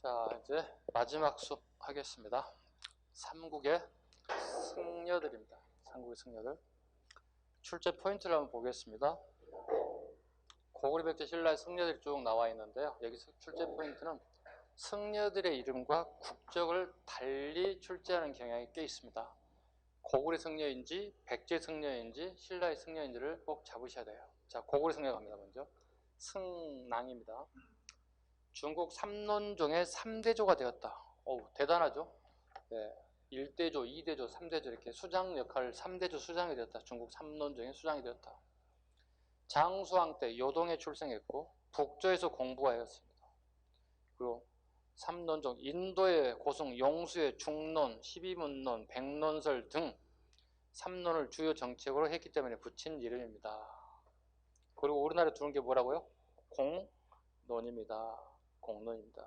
자, 이제 마지막 수업 하겠습니다. 삼국의 승려들입니다. 삼국의 승려들. 출제 포인트를 한번 보겠습니다. 고구려, 백제, 신라의 승려들이 쭉 나와 있는데요. 여기서 출제 포인트는 승려들의 이름과 국적을 달리 출제하는 경향이 꽤 있습니다. 고구려 승려인지 백제 승려인지 신라의 승려인지를 꼭 잡으셔야 돼요. 자, 고구려 승려 갑니다. 먼저 승낭입니다. 중국 삼론종의 3대조가 되었다. 대단하죠? 네, 1대조, 2대조, 3대조 이렇게 수장 역할을 3대조 수장이 되었다. 중국 삼론종의 수장이 되었다. 장수왕 때 요동에 출생했고 북조에서 공부하였습니다. 그리고 삼론종, 인도의 고승, 용수의 중론, 12문론, 백론설 등 3논을 주요 정책으로 했기 때문에 붙인 이름입니다. 그리고 우리나라에 두는 게 뭐라고요? 공론입니다. 공론입니다.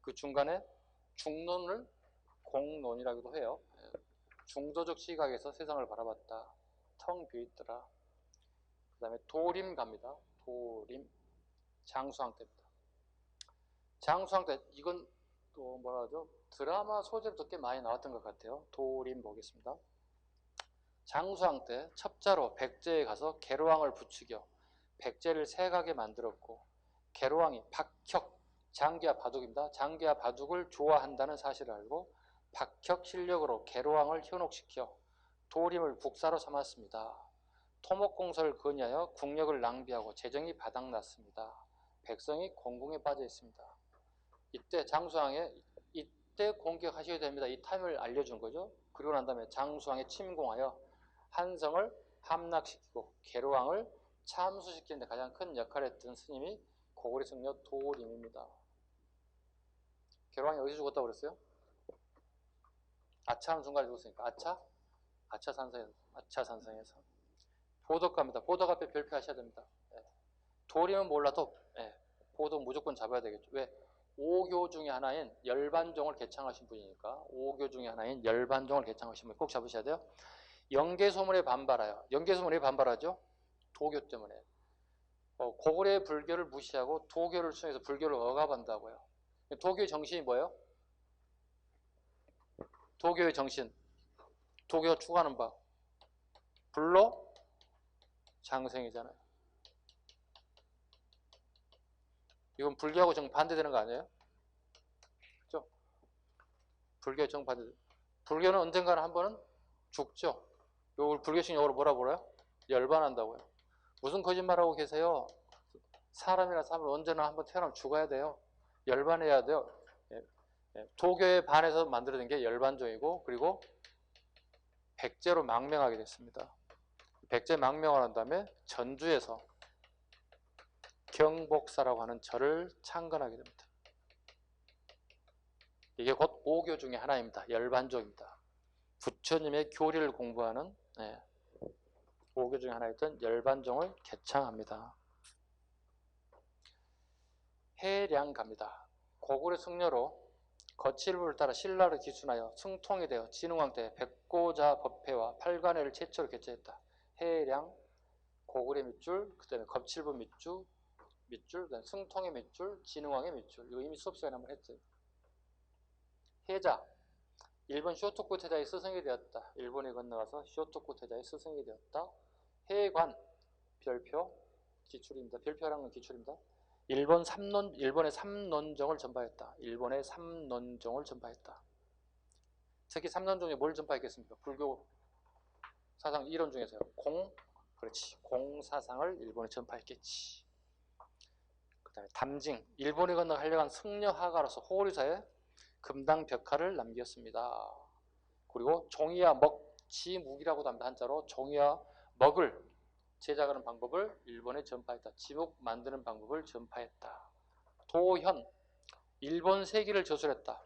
그 중간에 중론을 공론이라고도 해요. 중도적 시각에서 세상을 바라봤다. 텅 비어있더라. 그 다음에 도림 갑니다. 도림. 장수왕 때입니다. 장수왕 때 이건 또 뭐라 하죠? 드라마 소재로도 꽤 많이 나왔던 것 같아요. 도림 보겠습니다. 장수왕 때 첩자로 백제에 가서 계로왕을 부추겨 백제를 세가게 만들었고, 계로왕이 박혁, 장기와 바둑입니다. 장기와 바둑을 좋아한다는 사실을 알고 박혁 실력으로 계로왕을 현혹시켜 도림을 국사로 삼았습니다. 토목공사를 건의하여 국력을 낭비하고 재정이 바닥났습니다. 백성이 공공에 빠져 있습니다. 이때 장수왕에 이때 공격하셔야 됩니다. 이 타임을 알려준 거죠. 그리고 난 다음에 장수왕에 침공하여 한성을 함락시키고 계로왕을 참수시키는 데 가장 큰 역할을 했던 스님이 고구려 승려 도림입니다. 계로왕이 어디서 죽었다고 그랬어요? 아차하는 순간에 죽었으니까. 아차산성에서. 보덕 갑니다. 보덕 앞에 별표하셔야 됩니다. 도림은 몰라도 보덕 무조건 잡아야 되겠죠. 왜? 오교 중에 하나인 열반종을 개창하신 분이니까. 오교 중에 하나인 열반종을 개창하신 분 꼭 잡으셔야 돼요. 영계소문에 반발하여. 영계소문에 왜 반발하죠? 도교 때문에. 고구려의 불교를 무시하고 도교를 수행해서 불교를 억압한다고요. 도교의 정신이 뭐예요? 도교의 정신, 도교가 추구하는 바 불로 장생이잖아요. 이건 불교하고 정반대되는 거 아니에요? 그렇죠? 불교의 정반대. 불교는 언젠가는 한 번은 죽죠. 이걸 불교식 용어로 뭐라 불러요? 열반한다고요. 무슨 거짓말하고 계세요? 사람이나 사람은 언제나 한번 태어나면 죽어야 돼요. 열반해야 돼요. 도교에 반해서 만들어진 게 열반종이고, 그리고 백제로 망명하게 됐습니다. 백제 망명을 한 다음에 전주에서 경복사라고 하는 절을 창건하게 됩니다. 이게 곧 오교 중에 하나입니다. 열반종입니다. 부처님의 교리를 공부하는 오교 중에 하나였던 열반종을 개창합니다. 해량 갑니다. 고구려 승려로 거칠부를 따라 신라를 기순하여 승통이 되어 진흥왕 때 백고자 법회와 팔관회를 최초로 개최했다. 해량, 고구려 밑줄, 그 다음에 겁칠부 밑줄, 그다음에 승통의 밑줄, 진흥왕의 밑줄. 이거 이미 수업 시간에 한번 했어요. 해자, 일본 쇼토쿠 태자의 스승이 되었다. 일본에 건너가서 쇼토쿠 태자의 스승이 되었다. 해관, 별표, 기출입니다. 별표라는 건 기출입니다. 일본의 삼론정을 전파했다. 일본의 삼론정을 전파했다. 특히 삼론정에 뭘 전파했겠습니까? 불교 사상 이론 중에서요. 그렇지. 공사상을 일본에 전파했겠지. 그 다음에 담징, 일본에 건너 하려한 승려하가로서 호리사에 금당벽화를 남겼습니다. 그리고 종이와 먹, 지묵이라고도 합니다. 한자로 종이와 먹을 제작하는 방법을 일본에 전파했다. 지묵 만드는 방법을 전파했다. 도현, 일본 세기를 저술했다.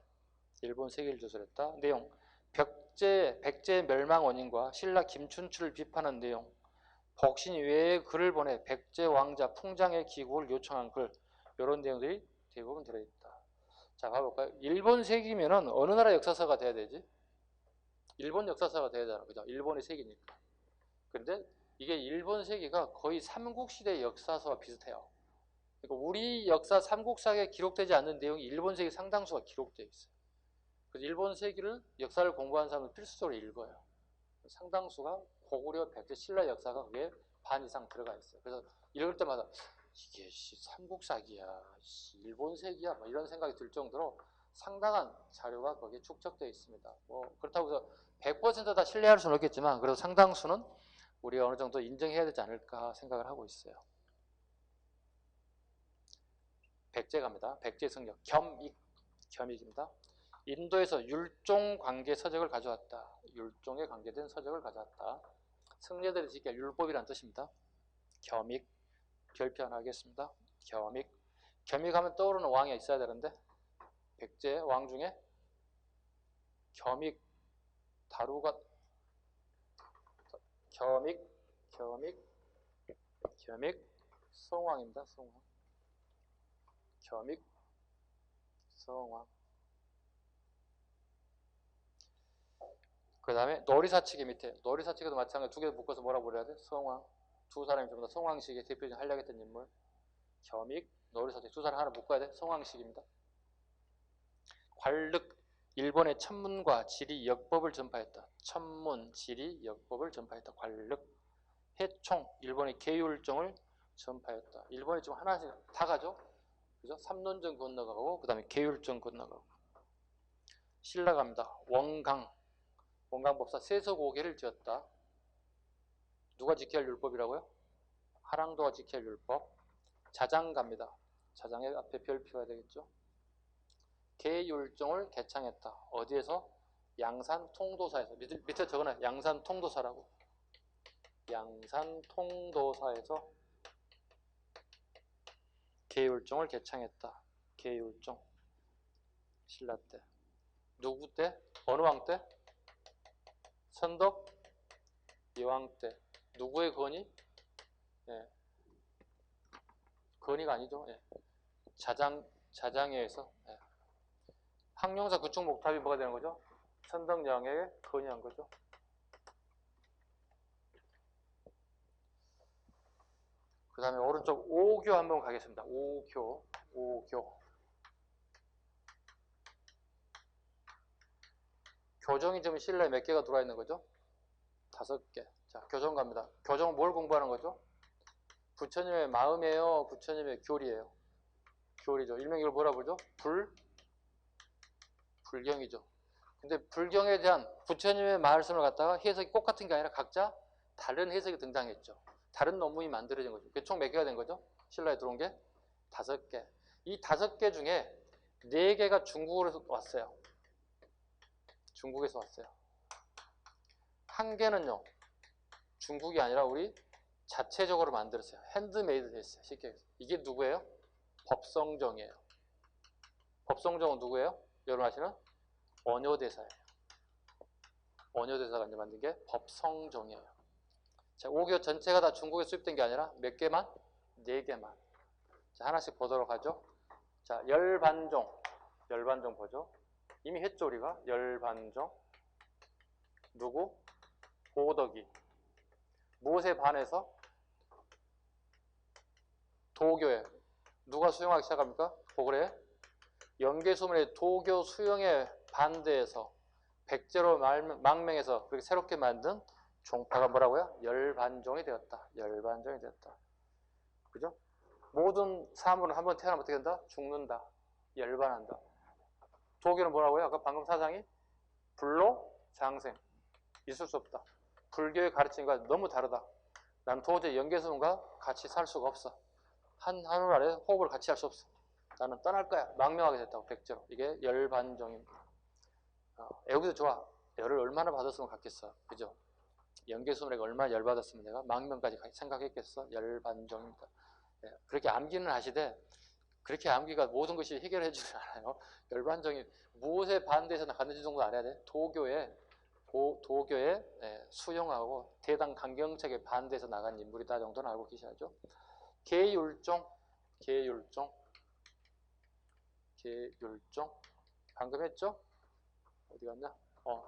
일본 세기를 저술했다. 내용, 백제 멸망 원인과 신라 김춘추를 비판한 내용, 복신이 왜 글을 보내 백제 왕자 풍장의 기국을 요청한 글, 이런 내용들이 대부분 들어있다. 자, 봐볼까요? 일본 세기면은 어느 나라 역사서가 돼야 되지? 일본 역사서가 돼야 되잖아. 그죠? 일본의 세기니까. 그런데 이게 일본 세기가 거의 삼국시대 역사서와 비슷해요. 그러니까 우리 역사 삼국사에 기록되지 않는 내용이 일본 세기 상당수가 기록되어 있어요. 그래서 일본 세기를 역사를 공부하는 사람은 필수적으로 읽어요. 상당수가 고구려, 백제, 신라 역사가 그게 반 이상 들어가 있어요. 그래서 읽을 때마다 이게 삼국사기야, 일본 세기야, 뭐 이런 생각이 들 정도로 상당한 자료가 거기에 축적되어 있습니다. 뭐 그렇다고 해서 100%다 신뢰할 수는 없겠지만 그래도 상당수는 우리가 어느 정도 인정해야 되지 않을까 생각을 하고 있어요. 백제 갑니다. 백제 성역 겸익입니다. 인도에서 율종 관계 서적을 가져왔다. 율종에 관계된 서적을 가져왔다. 승려들이 지킬 율법이라는 뜻입니다. 겸익 결편하겠습니다. 겸익하면 떠오르는 왕이 있어야 되는데 백제 왕 중에 겸익 다루가 겸익 성왕입니다. 겸익 성왕. 그 다음에 노리사치기 밑에 노리사치기도 마찬가지로 두 개 묶어서 뭐라고 그래야 돼? 성왕. 두 사람이 전부 다 성왕식의 대표적인 활약했던 인물. 겸익, 노리사치기 두 사람 하나 묶어야 돼. 성왕식입니다. 관륵, 일본의 천문과 지리, 역법을 전파했다. 천문, 지리, 역법을 전파했다. 관륵. 해총, 일본의 계율종을 전파했다. 일본이 좀 하나씩 다 가죠. 그죠? 삼론전 건너가고 그 다음에 계율종 건너가고. 신라 갑니다. 원강법사 세서고개를 지었다. 누가 지켜야 할 율법이라고요? 하랑도가 지켜야 할 율법. 자장 갑니다. 자장의 앞에 별 피워야 되겠죠. 계율종을 개창했다. 어디에서? 양산 통도사에서. 밑에 적어놔요. 양산 통도사라고. 양산 통도사에서 계율종을 개창했다. 계율종. 신라 때. 누구 때? 어느 왕 때? 선덕 여왕 때. 누구의 건의? 예. 건의가 아니죠. 예. 자장에 의해서. 예. 항룡사 구축 목탑이 뭐가 되는 거죠? 선덕 여왕에게 건의한 거죠. 그 다음에 오른쪽 오교 한번 가겠습니다. 오교. 교정이 지금 신라에 몇 개가 들어와 있는 거죠? 5개. 자, 교정 갑니다. 교정은 뭘 공부하는 거죠? 부처님의 마음이에요? 부처님의 교리예요? 교리죠. 일명 이걸 뭐라 부르죠? 불경이죠. 근데 불경에 대한 부처님의 말씀을 갖다가 해석이 똑같은 게 아니라 각자 다른 해석이 등장했죠. 다른 논문이 만들어진 거죠. 총 몇 개가 된 거죠? 신라에 들어온 게 5개. 이 5개 중에 4개가 중국으로 왔어요. 중국에서 왔어요. 한 개는요, 중국이 아니라 우리 자체적으로 만들었어요. 핸드메이드 됐어요. 쉽게 해서. 이게 누구예요? 법성정이에요. 법성정은 누구예요? 여러분 아시는? 원효대사예요. 원효대사가 이제 만든 게 법성정이에요. 자, 5교 전체가 다 중국에 수입된 게 아니라 몇 개만? 4개만. 자, 하나씩 보도록 하죠. 자, 열반종 보죠. 이미 했죠, 우리가. 열반종. 누구? 보덕이. 무엇에 반해서? 도교에. 누가 수용하기 시작합니까? 고구려에? 연개소문의 도교 수용에 반대해서 백제로 망명해서 그렇게 새롭게 만든 종파가 뭐라고요? 열반종이 되었다. 열반종이 되었다. 그죠? 모든 사물은 한번 태어나면 어떻게 된다? 죽는다. 열반한다. 도교는 뭐라고요? 아까 방금 사상이 불로장생. 있을 수 없다. 불교의 가르침과 너무 다르다. 난 도저히 연개소문과 같이 살 수가 없어. 하늘 아래 호흡을 같이 할 수 없어. 나는 떠날 거야. 망명하게 됐다고. 백제로. 이게 열반종입니다. 애국이도 좋아. 열을 얼마나 받았으면 갔겠어. 그죠? 연개소문에게 얼마나 열받았으면 내가 망명까지 생각했겠어. 열반종입니다. 예, 그렇게 암기는 하시되 그렇게 암기가 모든 것이 해결해 주지 않아요. 열반종이 무엇에 반대해서 나갔는지 정도 알아야 돼. 도교에 수용하고 대당 강경책에 반대해서 나간 인물이다 정도는 알고 계셔야죠. 계율종 방금 했죠? 어디 갔냐?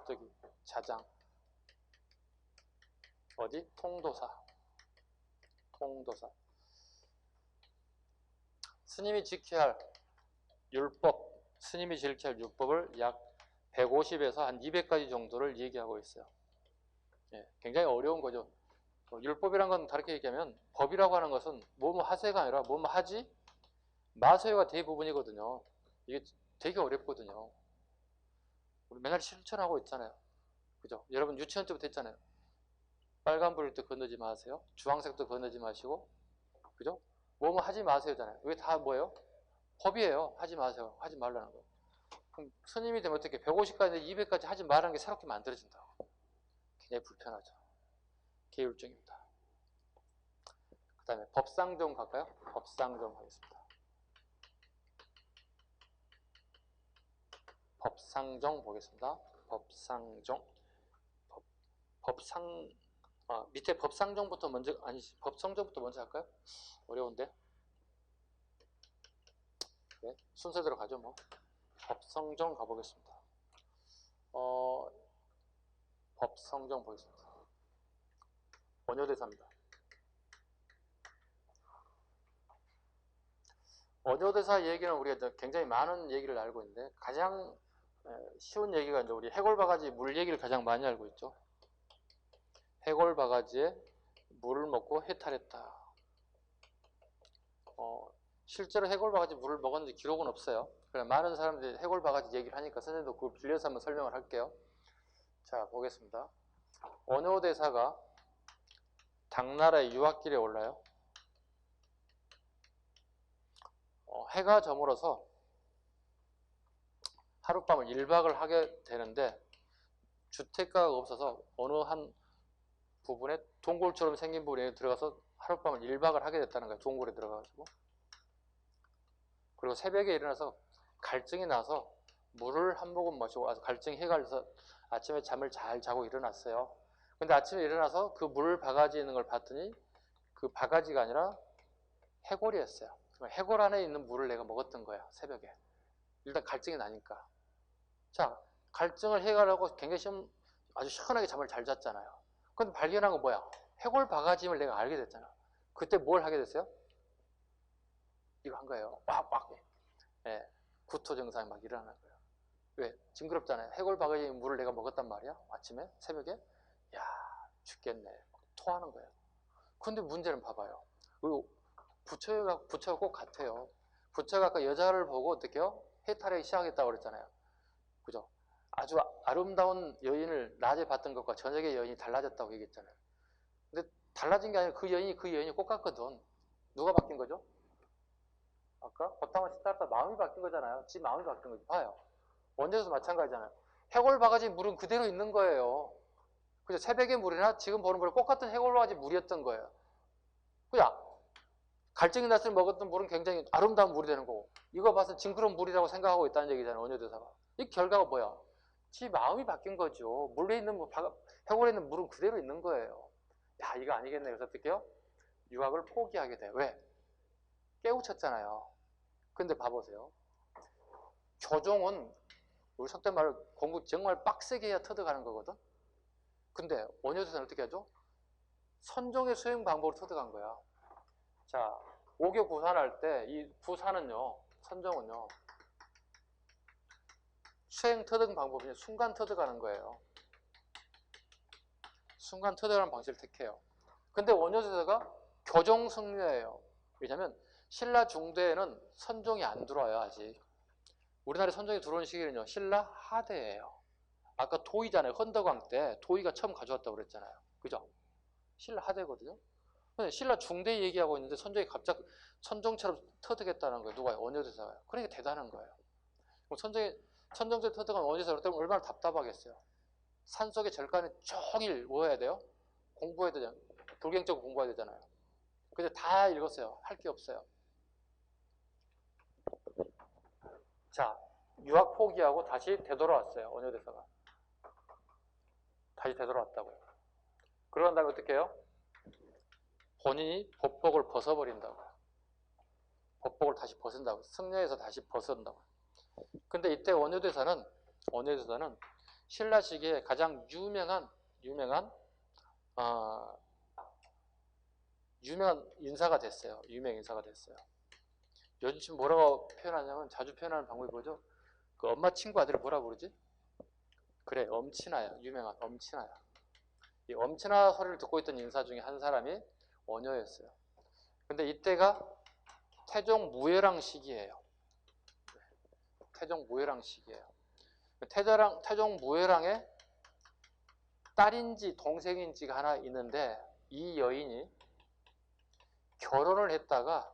저기 자장. 어디? 통도사. 스님이 지켜야 할 율법, 스님이 지켜야 할 율법을 약 150에서 한 200가지 정도를 얘기하고 있어요. 예, 굉장히 어려운 거죠. 율법이란 건 다르게 얘기하면 법이라고 하는 것은 뭐뭐 하세가 아니라 뭐뭐 하지 마세요가 대부분이거든요. 이게 되게 어렵거든요. 우리 맨날 실천하고 있잖아요. 그죠? 여러분 유치원 때부터 했잖아요. 빨간불일 때 건너지 마세요. 주황색도 건너지 마시고, 그죠? 뭐뭐 하지 마세요잖아요. 이게 다 뭐예요? 법이에요. 하지 마세요. 하지 말라는 거. 그럼 스님이 되면 어떻게 150까지 200까지 하지 말라는 게 새롭게 만들어진다고. 굉장히 불편하죠. 계율적입니다. 그 다음에 법상정 갈까요? 법상정 하겠습니다. 법상정 보겠습니다. 법상정. 밑에 법상정부터 먼저, 아니, 법성정부터 먼저 할까요? 어려운데? 네, 순서대로 가죠, 뭐. 법성정 가보겠습니다. 법성정 보겠습니다. 원효대사입니다. 원효대사 얘기는 우리가 굉장히 많은 얘기를 알고 있는데, 가장 쉬운 얘기가 이제 우리 해골바가지 물 얘기를 가장 많이 알고 있죠. 해골바가지에 물을 먹고 해탈했다. 실제로 해골바가지 물을 먹었는지 기록은 없어요. 그래, 많은 사람들이 해골바가지 얘기를 하니까 선생님도 그걸 빌려서 한번 설명을 할게요. 자, 보겠습니다. 원효대사가 당나라의 유학길에 올라요. 해가 저물어서 하룻밤을 1박을 하게 되는데 주택가가 없어서 어느 한 부분에 동굴처럼 생긴 부분에 들어가서 하룻밤을 1박을 하게 됐다는 거예요. 동굴에 들어가가지고. 그리고 새벽에 일어나서 갈증이 나서 물을 한 모금 마시고 갈증이 해가 져서 아침에 잠을 잘 자고 일어났어요. 근데 아침에 일어나서 그 물 바가지에 있는 걸 봤더니 그 바가지가 아니라 해골이었어요. 해골 안에 있는 물을 내가 먹었던 거야, 새벽에. 일단 갈증이 나니까. 자, 갈증을 해결하고 굉장히 아주 시원하게 잠을 잘 잤잖아요. 근데 발견한 건 뭐야? 해골 바가지임을 내가 알게 됐잖아. 그때 뭘 하게 됐어요? 이거 한 거예요. 막. 예, 구토 증상이 막 일어나는 거예요. 왜? 징그럽잖아요. 해골 바가지 물을 내가 먹었단 말이야. 아침에, 새벽에. 야, 죽겠네. 토하는 거예요. 근데 문제는 봐봐요. 부처가 꼭 같아요. 부처가 아까 여자를 보고 어떻게요? 해탈하기 시작했다고 그랬잖아요. 그죠? 아주 아름다운 여인을 낮에 봤던 것과 저녁의 여인이 달라졌다고 얘기했잖아요. 근데 달라진 게 아니라 그 여인이 똑같거든. 누가 바뀐 거죠? 아까 고타마 시타르타 마음이 바뀐 거잖아요. 지 마음이 바뀐 거죠. 봐요. 원죄도 마찬가지잖아요. 해골 바가지 물은 그대로 있는 거예요. 그죠? 새벽의 물이나 지금 보는 물은 똑같은 해골 바가지 물이었던 거예요. 그죠? 갈증이 났을 때 먹었던 물은 굉장히 아름다운 물이 되는 거고, 이거 봐서 징그러운 물이라고 생각하고 있다는 얘기잖아요. 원효대사가. 이 결과가 뭐야? 지 마음이 바뀐 거죠. 물에 있는 해골에 있는 물은 그대로 있는 거예요. 야, 이거 아니겠네. 그래서 어떻게요? 유학을 포기하게 돼요. 왜? 깨우쳤잖아요. 근데 봐보세요. 교종은 우리 속된 말로 공부 정말 빡세게 해야 터득하는 거거든. 근데 원효대사는 어떻게 하죠? 선종의 수행 방법으로 터득한 거야. 자, 5교 구산할 때 이 구산은요, 선종은요, 수행 터득 방법이 순간 터득하는 거예요. 순간 터득하는 방식을 택해요. 근데 원효대사가 교종 승려예요. 왜냐면 신라 중대에는 선종이 안 들어와요, 아직. 우리나라에 선종이 들어오는 시기는요, 신라 하대예요. 아까 도의잖아요. 헌덕왕 때 도의가 처음 가져왔다고 그랬잖아요. 그죠? 신라 하대거든요. 근데 신라 중대 얘기하고 있는데 선종이 갑자기 선종처럼 터득했다는 거예요. 누가요? 원효대사가요. 그러니까 대단한 거예요. 그럼 선종처럼 터득한 원효대사가 그때면 얼마나 답답하겠어요. 산속에 절간에 종일 뭐 해야 돼요? 공부해야 되잖아요. 불경적 공부해야 되잖아요. 근데 다 읽었어요. 할 게 없어요. 자, 유학 포기하고 다시 되돌아왔어요. 원효대사가. 다시 되돌아왔다고요. 그런 다음에 어떻게 해요? 본인이 법복을 벗어버린다고요. 법복을 다시 벗은다고. 승려에서 다시 벗은다고. 근데 이때 원효대사는 신라 시기에 가장 유명한 인사가 됐어요. 유명 인사가 됐어요. 요즘 지금 뭐라고 표현하냐면 자주 표현하는 방법이 뭐죠? 그 엄마 친구 아들을 뭐라고 부르지? 그래, 엄친아야. 유명한 엄친아야. 이 엄친아 소리를 듣고 있던 인사 중에 한 사람이 원효였어요. 근데 이때가 태종 무해랑 시기예요. 태종 무해랑 시기예요. 태종 무해랑의 딸인지 동생인지가 하나 있는데 이 여인이 결혼을 했다가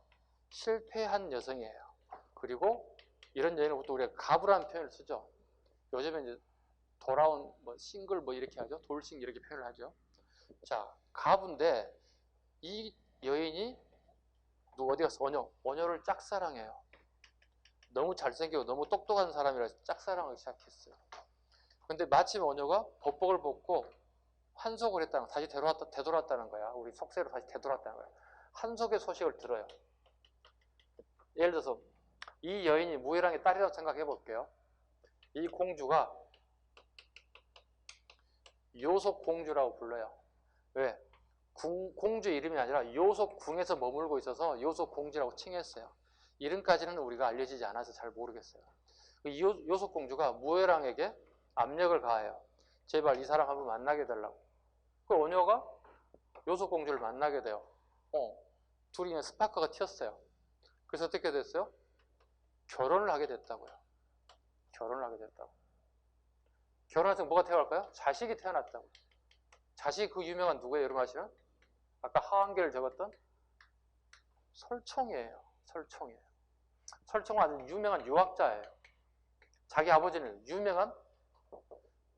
실패한 여성이에요. 그리고 이런 여인을 보통 우리가 가부라는 표현을 쓰죠. 요즘에 이제 돌아온 뭐 싱글 뭐 이렇게 하죠. 돌싱 이렇게 표현을 하죠. 자, 가부인데 이 여인이 어디 가서 원효를 짝사랑해요. 너무 잘생기고 너무 똑똑한 사람이라서 짝사랑을 시작했어요. 근데 마침 원효가 법복을 벗고 환속을 했다는, 다시 되돌았다는 거야. 우리 속세로 다시 되돌았다는 거야. 환속의 소식을 들어요. 예를 들어서 이 여인이 무해랑의 딸이라고 생각해 볼게요. 이 공주가 요속공주라고 불러요. 왜? 공주 이름이 아니라 요속궁에서 머물고 있어서 요속공주라고 칭했어요. 이름까지는 우리가 알려지지 않아서 잘 모르겠어요. 요속공주가 무해랑에게 압력을 가해요. 제발 이 사람 한번 만나게 해달라고. 그 원효가 요속공주를 만나게 돼요. 둘이 그냥 스파크가 튀었어요. 그래서 어떻게 됐어요? 결혼을 하게 됐다고요. 결혼을 하게 됐다고. 결혼해서 뭐가 태어날까요? 자식이 태어났다고. 자식이 그 유명한 누구예요? 여러분 아시나? 아까 하한계를 적었던 설총이에요. 설총이에요. 설총은 아주 유명한 유학자예요. 자기 아버지는 유명한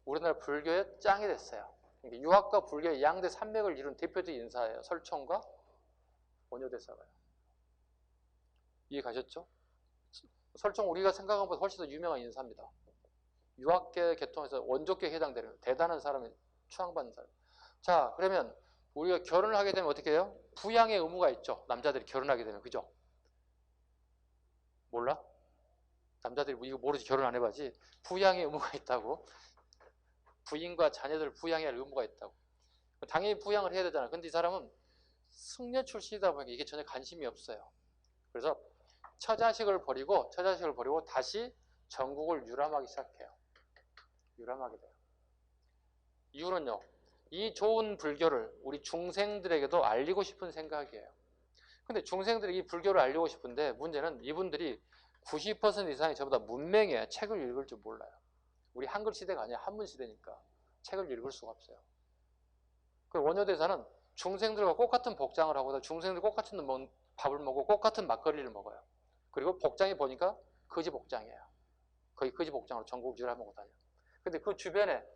우리나라 불교의 짱이 됐어요. 유학과 불교의 양대 산맥을 이룬 대표적인 인사예요. 설총과 원효대사가요. 이해 가셨죠? 설총 우리가 생각한 것보다 훨씬 더 유명한 인사입니다. 유학계 계통에서 원조계에 해당되는 대단한 사람이 추앙받는 사람. 자, 그러면 우리가 결혼을 하게 되면 어떻게 해요? 부양의 의무가 있죠. 남자들이 결혼하게 되면. 그죠? 몰라? 남자들이 이거 모르지. 결혼 안 해봐지. 부양의 의무가 있다고. 부인과 자녀들을 부양해야 할 의무가 있다고. 당연히 부양을 해야 되잖아. 근데 이 사람은 승려 출신이다 보니까 이게 전혀 관심이 없어요. 그래서 처자식을 버리고 다시 전국을 유람하기 시작해요. 유람하게 돼요. 이유는요. 이 좋은 불교를 우리 중생들에게도 알리고 싶은 생각이에요. 근데 중생들이 이 불교를 알리고 싶은데 문제는 이분들이 90% 이상이 저보다 문맹이에요. 책을 읽을 줄 몰라요. 우리 한글 시대가 아니야. 한문 시대니까 책을 읽을 수가 없어요. 그 원효대사는 중생들과 똑같은 복장을 하고 중생들 똑같은 밥을 먹고 똑같은 막걸리를 먹어요. 그리고 복장이 보니까 거지 복장이에요. 거의 거지 복장으로 전국 유람하고 다녀요. 근데 그 주변에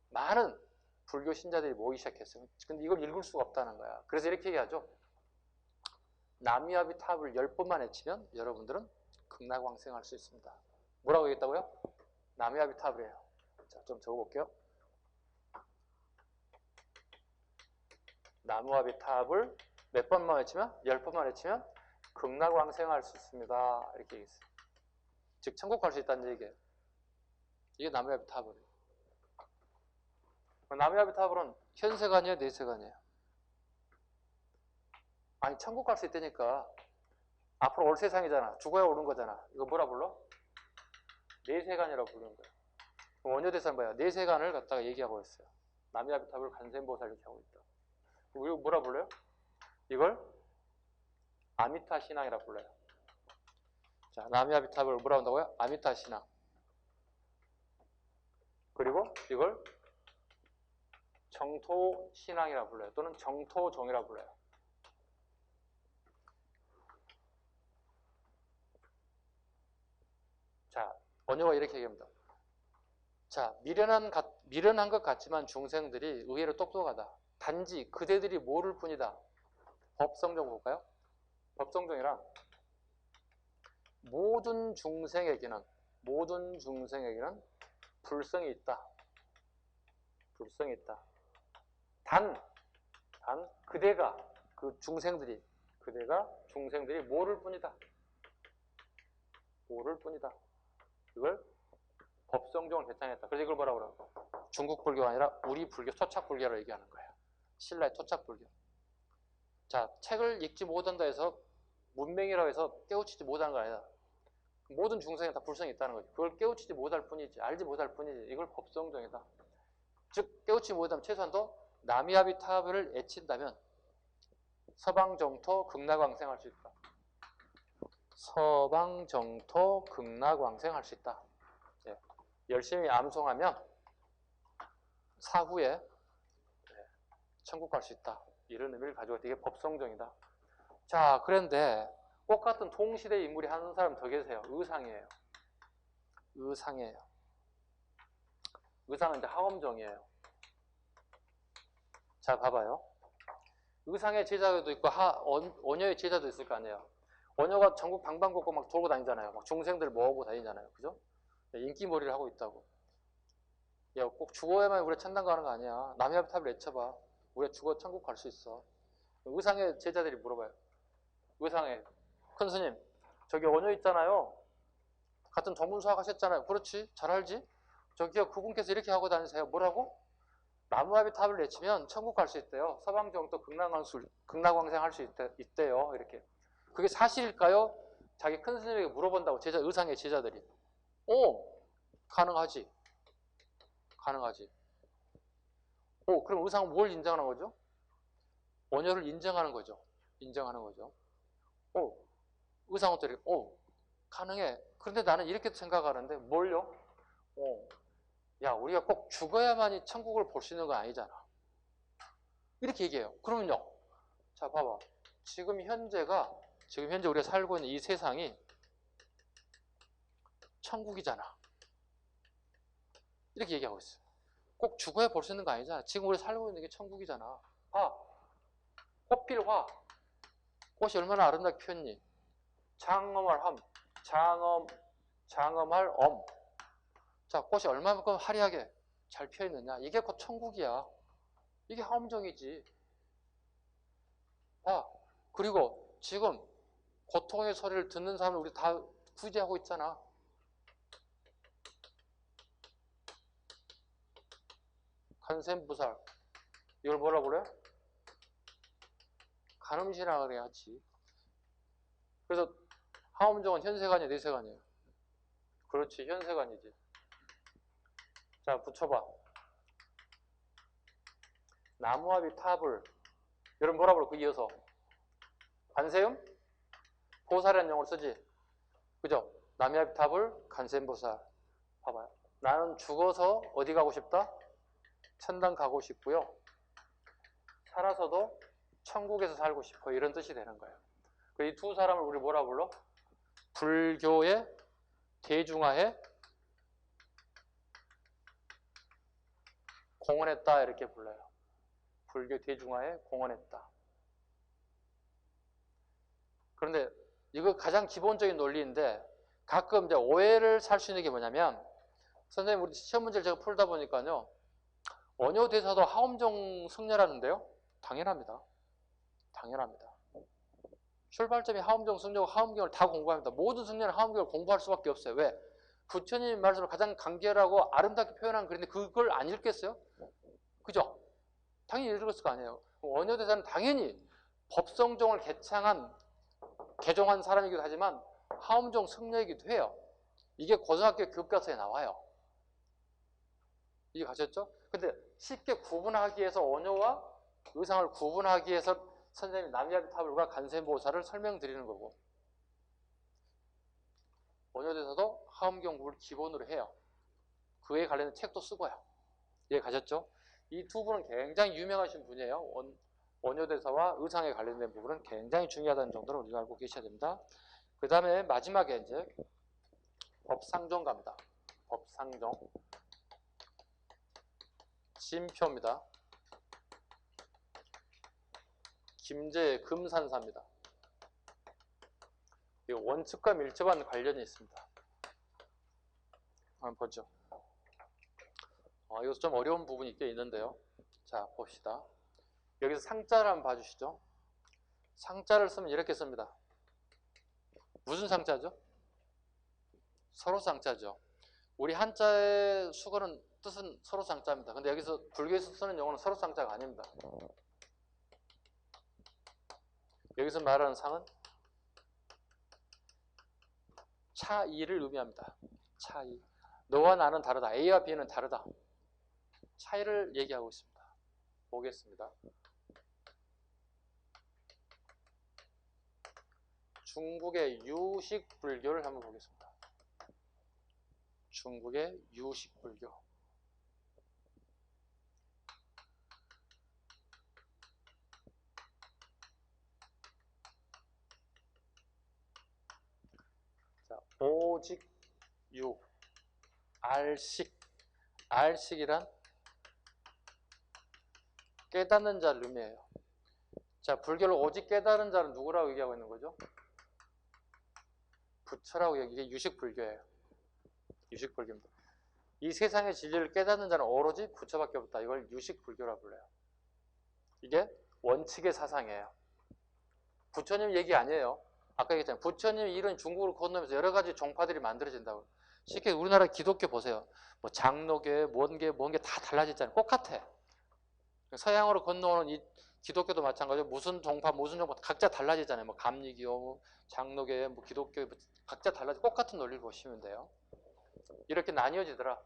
많은 불교 신자들이 모이기 시작했어요. 근데 이걸 읽을 수가 없다는 거야. 그래서 이렇게 얘기하죠. 남유아비 탑을 10번만 외치면 여러분들은 극락왕생할 수 있습니다. 뭐라고 얘기했다고요? 남유아비 탑이래요. 자, 좀 적어볼게요. 나무아비 탑을 몇 번만 외치면? 10번만 외치면 극락왕생할 수 있습니다. 이렇게 얘기했어요. 즉 천국 갈 수 있다는 얘기예요. 이게 나무아비 탑이에요. 나무아비 탑은 현세관이에요? 내세관이에요? 아니 천국 갈 수 있다니까. 앞으로 올 세상이잖아. 죽어야 오는 거잖아. 이거 뭐라 불러? 내세관이라고 부르는 거예요. 원효대사는 뭐야? 내세관을 갖다가 얘기하고 있어요. 나무아비 탑을 간센보살 이렇게 하고 있다. 이거 뭐라 불러요? 이걸 아미타 신앙이라고 불러요. 자, 나무아비 탑을 뭐라 한다고요? 아미타 신앙. 그리고 이걸 정토 신앙이라고 불러요. 또는 정토종이라고 불러요. 자, 원효가 이렇게 얘기합니다. 자, 미련한 것 같지만 중생들이 의외로 똑똑하다. 단지 그대들이 모를 뿐이다. 법성종 볼까요? 법성종이랑 모든 중생에게는 불성이 있다. 불성이 있다. 단 그대가 중생들이 모를 뿐이다. 모를 뿐이다. 이걸 법성종을 개창했다. 그래서 이걸 뭐라고 그러고? 중국 불교가 아니라 우리 불교 토착 불교를 얘기하는 거예요. 신라의 토착 불교. 자, 책을 읽지 못한다 해서 문맹이라고 해서 깨우치지 못하는 거 아니다. 모든 중생이 다 불성이 있다는 거지. 그걸 깨우치지 못할 뿐이지, 알지 못할 뿐이지. 이걸 법성정이다. 즉 깨우치지 못하면 최소한도 남이아비타불을 애친다면 서방정토 극락왕생할 수 있다. 서방정토 극락왕생할 수 있다. 예. 열심히 암송하면 사후에 천국 갈 수 있다. 이런 의미를 가지고 있다. 이게 법성정이다. 자, 그런데 똑같은 동시대 인물이 한 사람 더 계세요. 의상이에요. 의상이에요. 의상은 이제 하엄정이에요. 자, 봐봐요. 의상의 제자도 있고 원효의 제자도 있을 거 아니에요. 원효가 전국 방방곡곡 막 돌고 다니잖아요. 막 중생들 모으고 다니잖아요. 그죠? 인기몰이를 하고 있다고. 야, 꼭 죽어야만 우리가 천당 가는 거 아니야. 남이아비탑을 외쳐봐. 우리가 죽어 천국 갈 수 있어. 의상의 제자들이 물어봐요. 의상의 큰 스님, 저기 원효 있잖아요. 같은 정문수학 하셨잖아요. 그렇지, 잘 알지? 저기요, 그분께서 이렇게 하고 다니세요. 뭐라고? 나무아비탑을 내치면 천국 갈 수 있대요. 서방정토 극락왕생 할 수 있대요. 이렇게. 그게 사실일까요? 자기 큰 스님에게 물어본다고 의상의 제자들이. 가능하지. 가능하지. 그럼 의상은 뭘 인정하는 거죠? 원효를 인정하는 거죠. 인정하는 거죠. 의상은 또 이렇게, 가능해. 그런데 나는 이렇게 생각하는데, 뭘요? 야, 우리가 꼭 죽어야만이 천국을 볼 수 있는 건 아니잖아. 이렇게 얘기해요. 그러면요. 자, 봐봐. 지금 현재 우리가 살고 있는 이 세상이 천국이잖아. 이렇게 얘기하고 있어요. 꼭 죽어야 볼 수 있는 거 아니잖아. 지금 우리 살고 있는 게 천국이잖아. 봐. 꽃필화. 꽃이 얼마나 아름답게 피었니? 장엄할 함. 장엄할 엄. 자, 꽃이 얼마만큼 화려하게 잘 피어있느냐. 이게 곧 천국이야. 이게 하엄정이지. 그리고 지금 고통의 소리를 듣는 사람을 우리 다 구제하고 있잖아. 간센부살. 이걸 뭐라 그래? 간음시라 그래야지. 그래서 하엄정은 현세관이야, 내세관이야? 그렇지, 현세관이지. 자, 붙여봐. 나무아비탑을. 여러분 뭐라 그래? 그 이어서 관세음? 보살이라는 용어를 쓰지. 그죠? 남이아비탑을 간센보살. 봐봐요. 나는 죽어서 어디 가고 싶다? 천당 가고 싶고요. 살아서도 천국에서 살고 싶어. 이런 뜻이 되는 거예요. 이 두 사람을 우리 뭐라 불러? 불교의 대중화에 공헌했다. 이렇게 불러요. 불교 대중화에 공헌했다. 그런데 이거 가장 기본적인 논리인데 가끔 이제 오해를 살 수 있는 게 뭐냐면, 선생님 우리 시험 문제를 제가 풀다 보니까요, 원효대사도 하엄정 승려라는데요? 당연합니다. 당연합니다. 출발점이 하엄정 승려고 하엄경을 다 공부합니다. 모든 승려는 하엄경을 공부할 수밖에 없어요. 왜? 부처님 말씀을 가장 간결하고 아름답게 표현한 글인데 그걸 안 읽겠어요? 그죠? 당연히 읽었을 거 아니에요. 원효대사는 당연히 법성종을 개종한 사람이기도 하지만 하엄정 승려이기도 해요. 이게 고등학교 교과서에 나와요. 이해 가셨죠? 근데 쉽게 구분하기 위해서 원효와 의상을 구분하기 위해서 선생님이 남이아비타불과 간센보살을 설명드리는 거고, 원효대사도 하엄경 공부를 기본으로 해요. 그에 관련된 책도 쓰고요. 이해 가셨죠? 이 두 분은 굉장히 유명하신 분이에요. 원효대사와 의상에 관련된 부분은 굉장히 중요하다는 정도로 우리가 알고 계셔야 됩니다. 그 다음에 마지막에 이제 법상정 갑니다. 법상정. 진표입니다. 김제의 금산사입니다. 이 원칙과 밀접한 관련이 있습니다. 한번 보죠. 이것도 좀 어려운 부분이 꽤 있는데요. 자, 봅시다. 여기서 상자를 한번 봐주시죠. 상자를 쓰면 이렇게 씁니다. 무슨 상자죠? 서로 상자죠. 우리 한자의 수거는 뜻은 서로 상자입니다. 근데 여기서 불교에서 쓰는 용어는 서로 상자가 아닙니다. 여기서 말하는 상은 차이를 의미합니다. 차이. 너와 나는 다르다. A와 B는 다르다. 차이를 얘기하고 있습니다. 보겠습니다. 중국의 유식 불교를 한번 보겠습니다. 중국의 유식 불교. 자, 오직 유, 알식. 알식이란 깨닫는 자를 의미해요. 자, 불교를 오직 깨달은 자는 누구라고 얘기하고 있는 거죠? 부처라고 이게 유식 불교예요. 유식 불교입니다. 이 세상의 진리를 깨닫는 자는 오로지 부처밖에 없다. 이걸 유식 불교라고 불러요. 이게 원칙의 사상이에요. 부처님 얘기 아니에요. 아까 얘기했잖아요. 부처님이 이런 중국을 건너면서 여러 가지 종파들이 만들어진다고. 쉽게 우리나라 기독교 보세요. 뭐 장로교, 뭔 게 다 달라졌잖아요. 똑같아. 서양으로 건너오는 이 기독교도 마찬가지로 무슨 종파 각자 달라지잖아요. 뭐 감리교, 뭐 장로교, 뭐 기독교 각자 달라지고 똑같은 논리를 보시면 돼요. 이렇게 나뉘어지더라.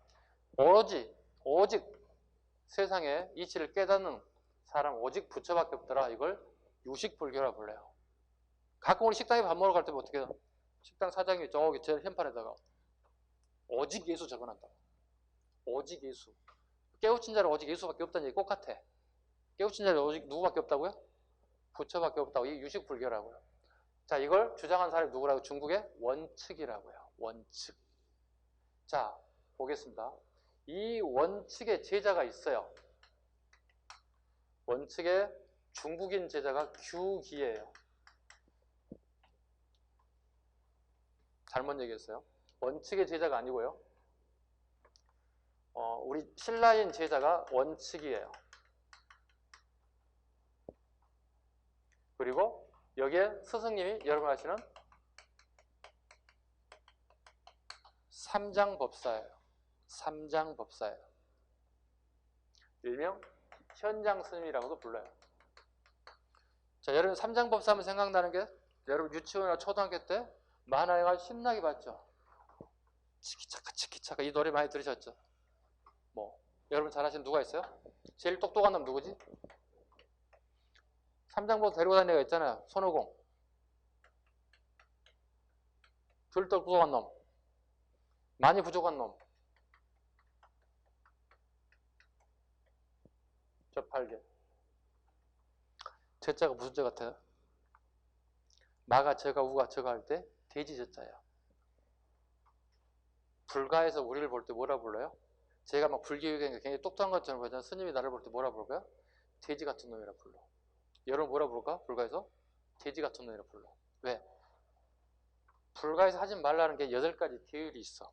오직 세상의 이치를 깨닫는 사람 오직 부처밖에 없더라. 이걸 유식불교라 불러요. 가끔 우리 식당에 밥 먹으러 갈 때 어떻게 해요? 식당 사장이 저기 제일 현판에다가 오직 예수 적어놨다. 오직 예수. 깨우친 자는 오직 예수밖에 없다는 얘기 똑같아. 깨우친 자는 오직 누구밖에 없다고요? 부처밖에 없다고. 이게 유식불교라고요. 자, 이걸 주장한 사람이 누구라고? 중국의 원측이라고요. 원측. 자, 보겠습니다. 이 원측의 제자가 있어요. 원측의 중국인 제자가 규기예요. 잘못 얘기했어요. 원측의 제자가 아니고요. 우리 신라인 제자가 원측이에요. 그리고 여기에 스승님이 여러분 아시는 삼장법사예요. 삼장법사예요. 일명 현장스님이라고도 불러요. 자, 여러분 삼장법사 하면 생각나는 게 여러분 유치원이나 초등학교 때 만화영화 신나게 봤죠. 치키차카 치키차카 이 노래 많이 들으셨죠? 뭐 여러분 잘 아시는 누가 있어요? 제일 똑똑한 놈 누구지? 삼장법사 데리고 다니는 애가 있잖아요. 손오공. 덜 똑똑한 놈. 많이 부족한 놈. 저팔계. 제자가 무슨 자 같아요? 마가 저가 우가 저가 할 때 돼지 저자예요. 불가에서 우리를 볼 때 뭐라 불러요? 제가 막 불교육에 굉장히 똑똑한 것처럼 보이잖아요. 스님이 나를 볼 때 뭐라 부를까요? 돼지 같은 놈이라 불러. 여러분 뭐라 부를까? 불가에서? 돼지 같은 놈이라 불러. 왜? 불가에서 하지 말라는 게 8가지 계율이 있어.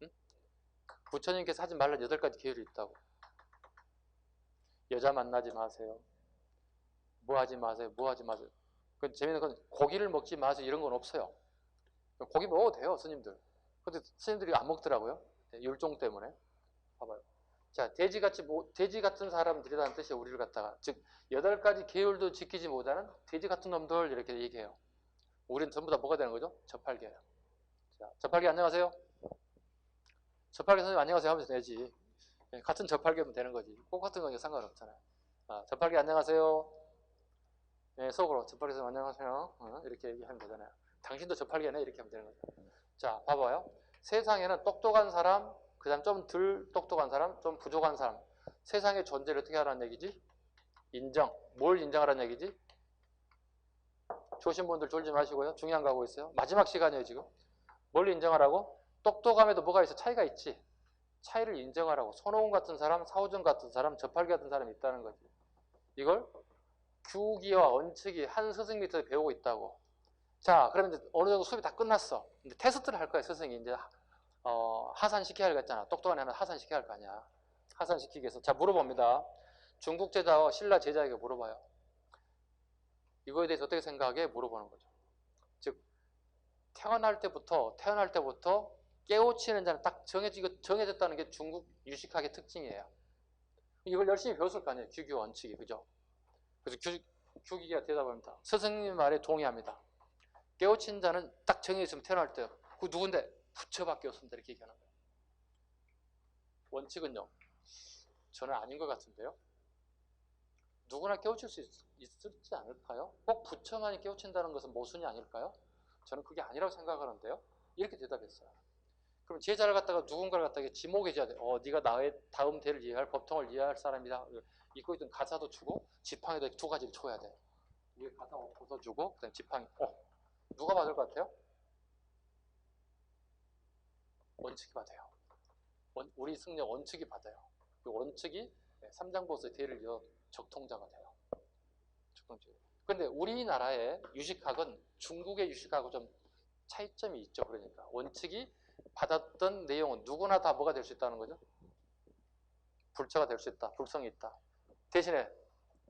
응? 부처님께서 하지 말라는 8가지 계율이 있다고. 여자 만나지 마세요. 뭐 하지 마세요. 뭐 하지 마세요. 그 재밌는 건 고기를 먹지 마세요. 이런 건 없어요. 고기 먹어도 돼요. 스님들. 근데 스님들이 안 먹더라고요. 율종 때문에. 봐봐요. 자, 돼지 같은 사람들이라는 뜻이에요. 우리를 갖다가. 즉 8가지 계율도 지키지 못하는 돼지 같은 놈들 이렇게 얘기해요. 우리는 전부 다 뭐가 되는 거죠? 저팔계예요. 자, 저팔계 안녕하세요. 저팔계 선생님 안녕하세요 하면서 되지. 같은 저팔계면 되는 거지. 똑같은 건 상관없잖아요. 저팔계 안녕하세요. 네, 속으로 저팔계 선생님 안녕하세요. 이렇게 얘기하면 되잖아요. 당신도 저팔계네 이렇게 하면 되는 거죠. 자, 봐봐요. 세상에는 똑똑한 사람, 그 다음 좀 덜 똑똑한 사람, 좀 부족한 사람. 세상의 존재를 어떻게 하라는 얘기지? 인정. 뭘 인정하라는 얘기지? 조신 분들 졸지 마시고요. 중요한 거 하고 있어요. 마지막 시간이에요 지금. 뭘 인정하라고? 똑똑함에도 뭐가 있어? 차이가 있지. 차이를 인정하라고. 손오공 같은 사람, 사오정 같은 사람, 저팔계 같은 사람이 있다는 거지. 이걸 규기와 원칙이 한 스승 밑에서 배우고 있다고. 자, 그러면 이제 어느 정도 수업이 다 끝났어. 근데 테스트를 할 거야, 스승이. 이제 하산시켜야 할 거 있잖아. 똑똑한 애는 하산시켜야 할 거 아니야. 하산시키기 위해서. 자, 물어봅니다. 중국 제자와 신라 제자에게 물어봐요. 이거에 대해서 어떻게 생각해? 물어보는 거죠. 즉, 태어날 때부터 깨우치는 자는 딱 정해졌다는 게 중국 유식학의 특징이에요. 이걸 열심히 배웠을 거 아니에요. 규기 원칙이. 그죠? 그래서 규기가 대답합니다. 스승님 말에 동의합니다. 깨우친 자는 딱 정해있으면 태어날 때 그 누군데? 부처밖에 없습니다. 이렇게 얘기하는 거예요. 원칙은요. 저는 아닌 것 같은데요. 누구나 깨우칠 수 있지 않을까요? 꼭 부처만이 깨우친다는 것은 모순이 아닐까요? 저는 그게 아니라고 생각하는데요. 이렇게 대답했어요. 그럼 제자를 갖다가 누군가를 갖다가 지목해줘야 돼. 네가 나의 다음 대를 이해할 법통을 이해할 사람이다. 읽고 있던 가사도 주고 지팡이도 두 가지를 줘야 돼. 위에 가사 벗어주고 그다음 지팡이. 누가 받을 것 같아요? 원칙이 받아요. 우리 승려 원칙이 받아요. 그 원칙이 삼장보수의 대를 이어 적통자가 돼요. 적통자. 근데 우리나라의 유식학은 중국의 유식학하고 좀 차이점이 있죠. 그러니까 원칙이 받았던 내용은 누구나 다 뭐가 될 수 있다는 거죠? 불처가 될 수 있다. 불성이 있다. 대신에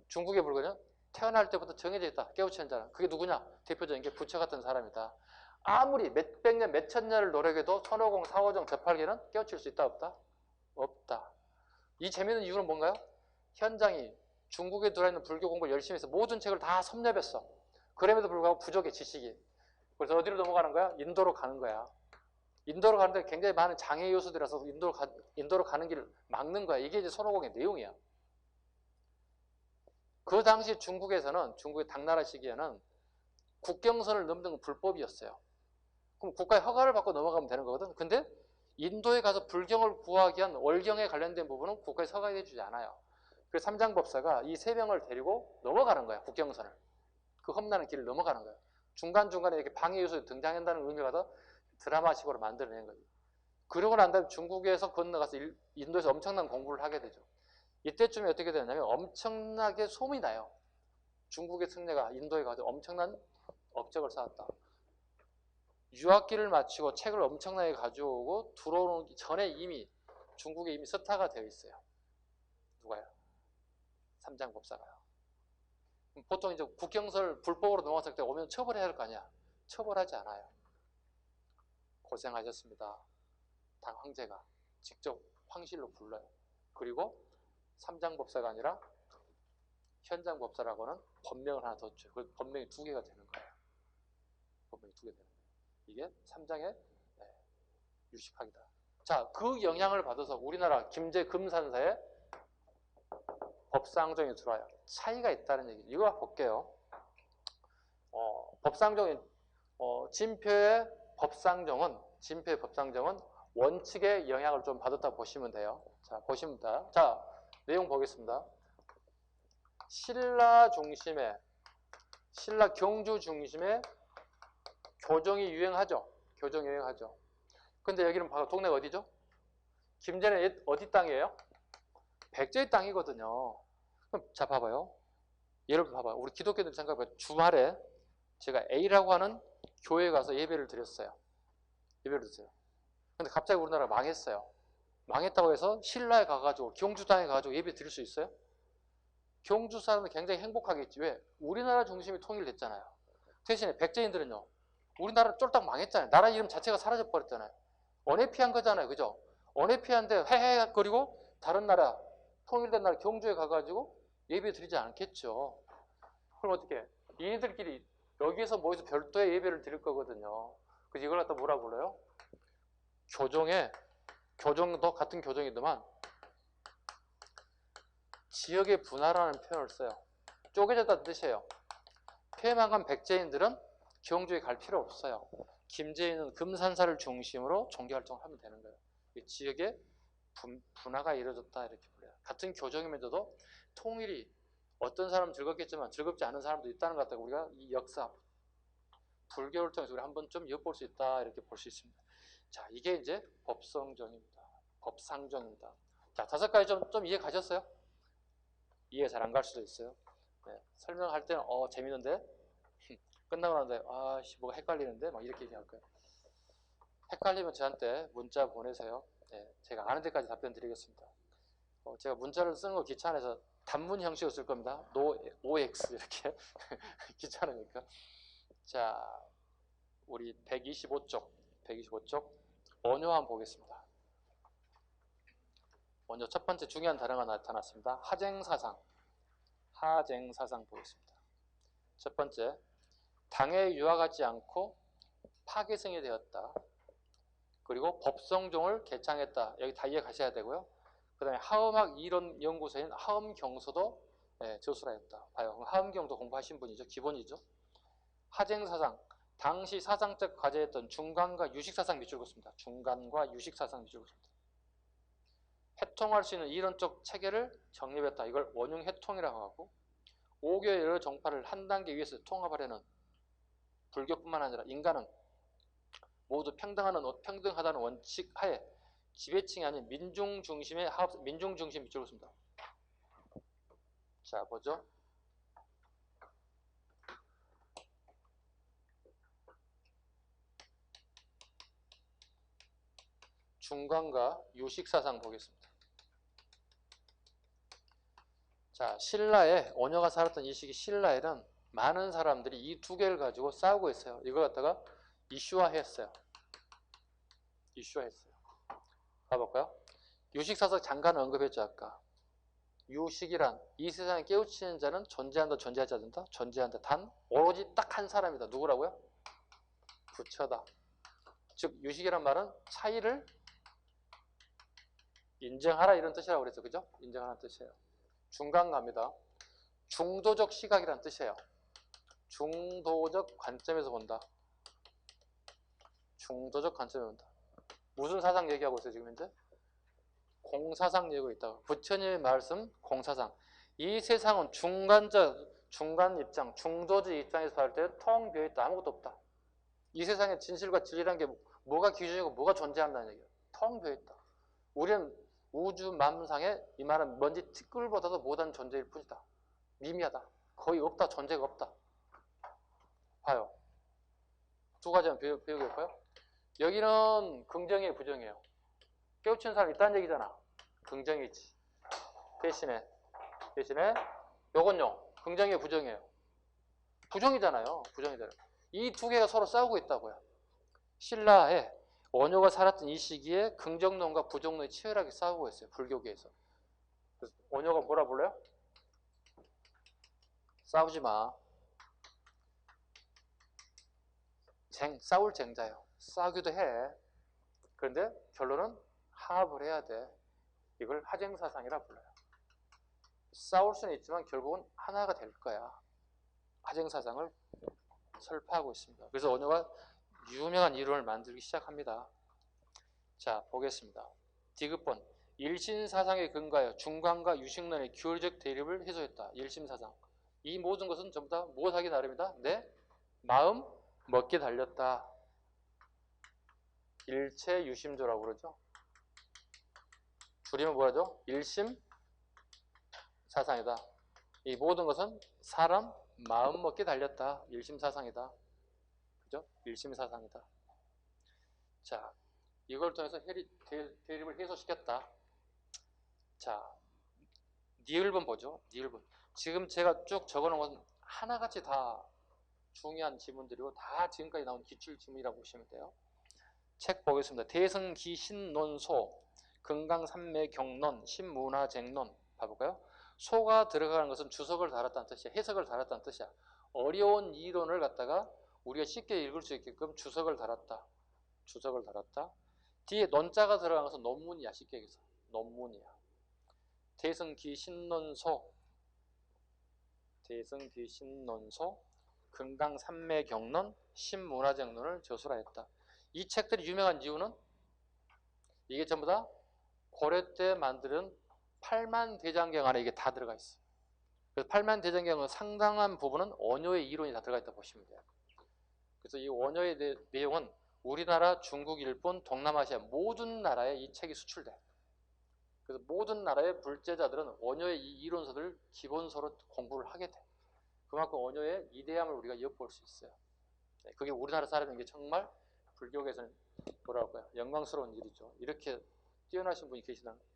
중국의 불교는 태어날 때부터 정해져 있다. 깨우치는 자는. 그게 누구냐? 대표적인 게 부처 같은 사람이다. 아무리 몇백 년, 몇천 년을 노력해도 손오공, 사오정, 저팔계는 깨우칠 수 있다, 없다? 없다. 이 재미있는 이유는 뭔가요? 현장이 중국에 들어있는 불교 공부를 열심히 해서 모든 책을 다 섭렵했어. 그럼에도 불구하고 부족해, 지식이. 그래서 어디로 넘어가는 거야? 인도로 가는 거야. 인도로 가는데 굉장히 많은 장애 요소들이라서 인도로 가는 길을 막는 거야. 이게 이제 손오공의 내용이야. 그 당시 중국에서는, 중국의 당나라 시기에는 국경선을 넘는 건 불법이었어요. 그럼 국가의 허가를 받고 넘어가면 되는 거거든. 근데 인도에 가서 불경을 구하기 위한 월경에 관련된 부분은 국가에서 허가해 주지 않아요. 그래서 삼장법사가 이 세 명을 데리고 넘어가는 거야. 국경선을. 그 험난한 길을 넘어가는 거야. 중간중간에 이렇게 방해 요소가 등장한다는 의미가 더 드라마식으로 만들어낸 거죠. 그러고 난 다음에 중국에서 건너가서 인도에서 엄청난 공부를 하게 되죠. 이때쯤에 어떻게 되냐면 엄청나게 소문이 나요. 중국의 승려가 인도에 가서 엄청난 업적을 쌓았다. 유학기를 마치고 책을 엄청나게 가져오고 들어오기 전에 이미 중국에 이미 서타가 되어 있어요. 누가요? 삼장법사가요. 보통 이제 국경설 불법으로 넘어갔을 때 오면 처벌해야 할 거 아니야. 처벌하지 않아요. 고생하셨습니다. 당 황제가 직접 황실로 불러요. 그리고 삼장법사가 아니라 현장법사라고는 법명을 하나 더 줘요. 그 법명이 두 개가 되는 거예요. 법명이 두 개 되는 거예요. 이게 삼장의 유식학이다. 자, 그 영향을 받아서 우리나라 김제 금산사에 법상정이 들어와요. 차이가 있다는 얘기. 이거 볼게요. 법상정이 진표의 법상정은 원칙의 영향을 좀 받았다 보시면 돼요. 자, 보십니다. 자, 내용 보겠습니다. 신라 경주 중심의 교정이 유행하죠. 교정 유행하죠. 근데 여기는 바로 동네가 어디죠? 김제는 어디 땅이에요? 백제의 땅이거든요. 그럼 자, 봐봐요. 예를 봐봐요. 우리 기독교들 생각해봐요. 주말에 제가 A라고 하는 교회에 가서 예배를 드렸어요. 근데 갑자기 우리나라가 망했어요. 망했다고 해서 신라에 가가지고 경주 땅에 가가지고 예배 드릴 수 있어요? 경주 사람은 굉장히 행복하겠지. 왜? 우리나라 중심이 통일됐잖아요. 대신에 백제인들은요. 우리나라 쫄딱 망했잖아요. 나라 이름 자체가 사라져버렸잖아요. 언해피한 거잖아요. 그죠? 언해피한데 헤헤거리고 다른 나라, 통일된 나라 경주에 가가지고 예배 드리지 않겠죠. 그럼 어떻게? 얘네들끼리 여기에서 모여서 별도의 예배를 드릴 거거든요. 그래서 이걸 갖다 뭐라 불러요? 교정도 같은 교정이지만 지역의 분화라는 표현을 써요. 쪼개졌다는 뜻이에요. 폐망한 백제인들은 경주에 갈 필요 없어요. 김제인은 금산사를 중심으로 종교활동을 하면 되는 거예요. 지역의 분화가 이루어졌다 이렇게 불려요. 같은 교정이면서도 통일이 어떤 사람은 즐겁겠지만 즐겁지 않은 사람도 있다는 것 같아요. 우리가 이 역사, 불교를 통해서 우리 한번 좀 엿볼 수 있다 이렇게 볼 수 있습니다. 자, 이게 이제 법성정입니다. 법상정입니다. 자, 5가지 좀 이해 가셨어요? 이해 잘 안 갈 수도 있어요. 네, 설명할 때는 재밌는데 끝나고 나는데 뭐가 헷갈리는데 막 이렇게 얘기할 거예요. 헷갈리면 저한테 문자 보내세요. 네, 제가 아는 데까지 답변 드리겠습니다. 제가 문자를 쓰는 거 귀찮아서 단문 형식으로 쓸 겁니다. OX 이렇게 귀찮으니까. 자, 우리 125쪽 원효 한번 보겠습니다. 먼저 첫 번째 중요한 단어가 나타났습니다. 하쟁사상 보겠습니다. 첫 번째, 당에 유학하지 않고 파괴성이 되었다. 그리고 법성종을 개창했다. 여기 다 이해가셔야 되고요. 그 다음에 하음학 이론 연구소인 하음경서도 저술을 했다. 봐요. 하음경도 공부하신 분이죠. 기본이죠. 하쟁사상, 당시 사상적 과제였던 중간과 유식사상 밑줄 긋습니다. 중간과 유식사상 밑줄 긋습니다. 해통할 수 있는 이론적 체계를 정립했다. 이걸 원흉해통이라고 하고, 5교의 여러 정파를 한 단계 위에서 통합하려는 불교뿐만 아니라 인간은 모두 평등하다는 원칙 하에 지배층이 아닌 민중 중심의 민중 중심 밑줄 긋습니다. 자, 보죠. 중간과 유식사상 보겠습니다. 자, 신라에 원효가 살았던 이 시기 신라에는 많은 사람들이 이 두 개를 가지고 싸우고 있어요. 이걸 갖다가 이슈화했어요. 가볼까요? 유식사상 잠깐 언급했죠, 아까. 유식이란 이 세상에 깨우치는 자는 존재한다, 존재하지 않는다, 존재한다. 단 오로지 딱 한 사람이다. 누구라고요? 부처다. 즉 유식이란 말은 차이를 인정하라 이런 뜻이라고 그랬죠, 그죠? 인정하라는 뜻이에요. 중간 갑니다. 중도적 시각이란 뜻이에요. 중도적 관점에서 본다. 중도적 관점에서 본다. 무슨 사상 얘기하고 있어요, 지금 현재? 공사상 얘기하고 있다고. 부처님의 말씀, 공사상. 이 세상은 중간 입장, 중도적 입장에서 봤을 때 텅 비어있다. 아무것도 없다. 이 세상의 진실과 진리란 게 뭐가 기준이고 뭐가 존재한다는 얘기예요. 텅 비어있다. 우리는 우주 만상에 이 말은 먼지 티끌보다도 못한 존재일 뿐이다. 미미하다. 거의 없다. 존재가 없다. 봐요. 두 가지만 배우겠고요. 여기는 긍정이에요, 부정이에요? 깨우치는 사람 있다는 얘기잖아. 긍정이지. 대신에 요건요. 긍정이에요, 부정이에요? 부정이잖아요. 부정이잖아요. 이 두 개가 서로 싸우고 있다고요. 신라에 원효가 살았던 이 시기에 긍정론과 부정론이 치열하게 싸우고 있어요. 불교계에서. 그래서 원효가 뭐라 불러요? 싸우지 마. 싸울 쟁자예요. 싸우기도 해. 그런데 결론은 화합을 해야 돼. 이걸 하쟁사상이라 불러요. 싸울 수는 있지만 결국은 하나가 될 거야. 하쟁사상을 설파하고 있습니다. 그래서 원효가 유명한 이론을 만들기 시작합니다. 자, 보겠습니다. 디귿번. 일신사상에 근거하여 중간과 유식론의 규율적 대립을 해소했다. 일심사상. 이 모든 것은 전부 다 무엇하기 나름이다? 내 마음 먹게 달렸다. 일체유심조라고 그러죠. 줄이면 뭐라죠? 일심사상이다. 이 모든 것은 사람 마음 먹게 달렸다. 일심사상이다. 그죠? 일심사상이다. 자, 이걸 통해서 대립을 해소시켰다. 자, 니을번 보죠. 니을번. 지금 제가 쭉 적어놓은 것은 하나같이 다 중요한 지문들이고 다 지금까지 나온 기출 지문이라고 보시면 돼요. 책 보겠습니다. 대승기신론소, 금강산매경론, 신문화쟁론 봐볼까요? 소가 들어가는 것은 주석을 달았다는 뜻이야. 해석을 달았다는 뜻이야. 어려운 이론을 갖다가 우리가 쉽게 읽을 수 있게끔 주석을 달았다. 주석을 달았다. 뒤에 논자가 들어간 것은 논문이야. 쉽게 얘기해서 논문이야. 대승기신론소, 금강산매경론, 신문화쟁론을 저술하였다. 이 책들이 유명한 이유는 이게 전부 다 고려 때 만든 팔만대장경 안에 이게 다 들어가 있어요. 그래서 팔만대장경은 상당한 부분은 원효의 이론이 다 들어가 있다고 보시면 돼요. 그래서 이 원효의 내용은 우리나라, 중국, 일본, 동남아시아 모든 나라에 이 책이 수출돼. 그래서 모든 나라의 불제자들은 원효의 이 이론서들을 기본서로 공부를 하게 돼. 그만큼 원효의 이대함을 우리가 엿볼 수 있어요. 그게 우리나라 사람인 게 정말 불교계에서는 뭐랄까요? 영광스러운 일이죠. 이렇게 뛰어나신 분이 계시다는 거예요.